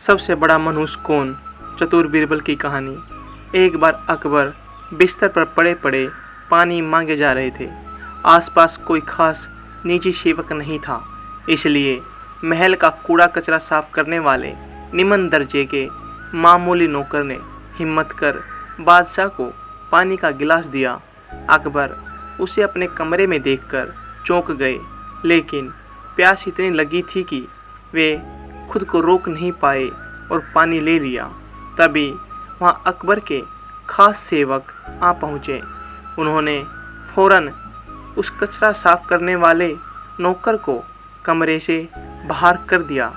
सबसे बड़ा मनुष्य कौन? चतुर बीरबल की कहानी। एक बार अकबर बिस्तर पर पड़े पड़े पानी मांगे जा रहे थे। आसपास कोई खास निजी सेवक नहीं था, इसलिए महल का कूड़ा कचरा साफ करने वाले निम्न दर्जे के मामूली नौकर ने हिम्मत कर बादशाह को पानी का गिलास दिया। अकबर उसे अपने कमरे में देखकर चौंक गए, लेकिन प्यास इतनी लगी थी कि वे खुद को रोक नहीं पाए और पानी ले लिया। तभी वहाँ अकबर के खास सेवक आ पहुँचे। उन्होंने फौरन उस कचरा साफ करने वाले नौकर को कमरे से बाहर कर दिया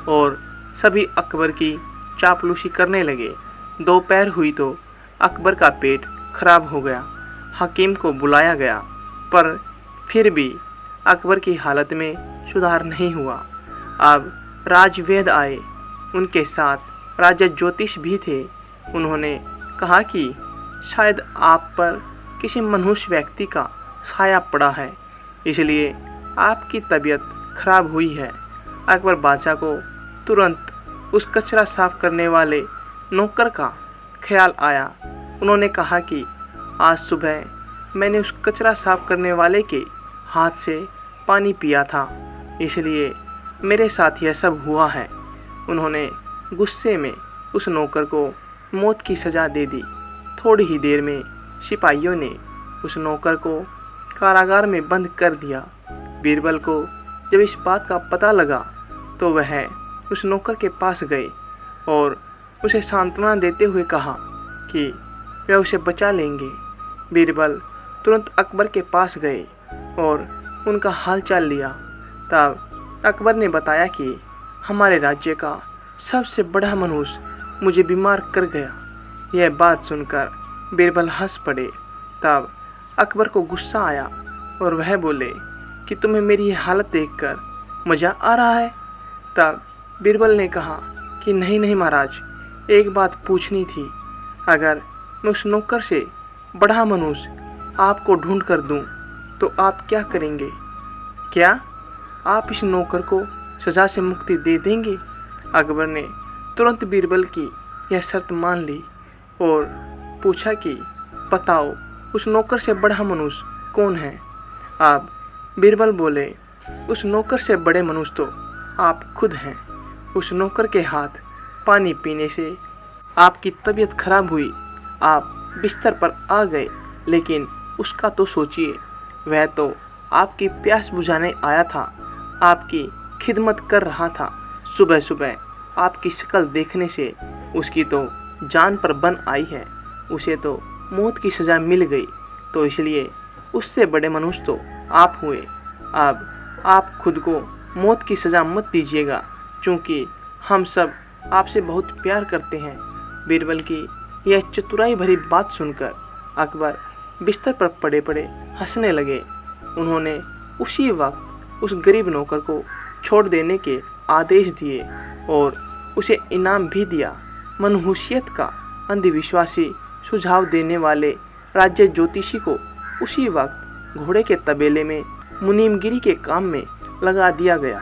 और सभी अकबर की चापलूसी करने लगे। दोपहर हुई तो अकबर का पेट खराब हो गया। हकीम को बुलाया गया, पर फिर भी अकबर की हालत में सुधार नहीं हुआ। अब राजवैद्य आए, उनके साथ राजा ज्योतिष भी थे। उन्होंने कहा कि शायद आप पर किसी मनुष्य व्यक्ति का साया पड़ा है, इसलिए आपकी तबीयत खराब हुई है। अकबर बादशाह को तुरंत उस कचरा साफ करने वाले नौकर का ख्याल आया। उन्होंने कहा कि आज सुबह मैंने उस कचरा साफ करने वाले के हाथ से पानी पिया था, इसलिए मेरे साथ यह सब हुआ है। उन्होंने गुस्से में उस नौकर को मौत की सज़ा दे दी। थोड़ी ही देर में सिपाहियों ने उस नौकर को कारागार में बंद कर दिया। बीरबल को जब इस बात का पता लगा तो वह उस नौकर के पास गए और उसे सांत्वना देते हुए कहा कि वे उसे बचा लेंगे। बीरबल तुरंत अकबर के पास गए और उनका हालचाल लिया। तब अकबर ने बताया कि हमारे राज्य का सबसे बड़ा मनुष्य मुझे बीमार कर गया। यह बात सुनकर बीरबल हंस पड़े। तब अकबर को गुस्सा आया और वह बोले कि तुम्हें मेरी ये हालत देखकर मज़ा आ रहा है। तब बीरबल ने कहा कि नहीं नहीं महाराज, एक बात पूछनी थी। अगर मैं उस नौकर से बड़ा मनुष्य आपको ढूंढ कर दूं तो आप क्या करेंगे? क्या आप इस नौकर को सज़ा से मुक्ति दे देंगे? अकबर ने तुरंत बीरबल की यह शर्त मान ली और पूछा कि बताओ उस नौकर से बड़ा मनुष्य कौन है? अब बीरबल बोले, उस नौकर से बड़े मनुष्य तो आप खुद हैं। उस नौकर के हाथ पानी पीने से आपकी तबीयत खराब हुई, आप बिस्तर पर आ गए, लेकिन उसका तो सोचिए, वह तो आपकी प्यास बुझाने आया था, आपकी खिदमत कर रहा था। सुबह सुबह आपकी शक्ल देखने से उसकी तो जान पर बन आई है, उसे तो मौत की सज़ा मिल गई, तो इसलिए उससे बड़े मनुष्य तो आप हुए। अब आप खुद को मौत की सज़ा मत दीजिएगा, क्योंकि हम सब आपसे बहुत प्यार करते हैं। बीरबल की यह चतुराई भरी बात सुनकर अकबर बिस्तर पर पड़े पड़े हंसने लगे। उन्होंने उसी वक्त उस गरीब नौकर को छोड़ देने के आदेश दिए और उसे इनाम भी दिया। मनहूसियत का अंधविश्वासी सुझाव देने वाले राज्य ज्योतिषी को उसी वक्त घोड़े के तबेले में मुनीमगिरी के काम में लगा दिया गया।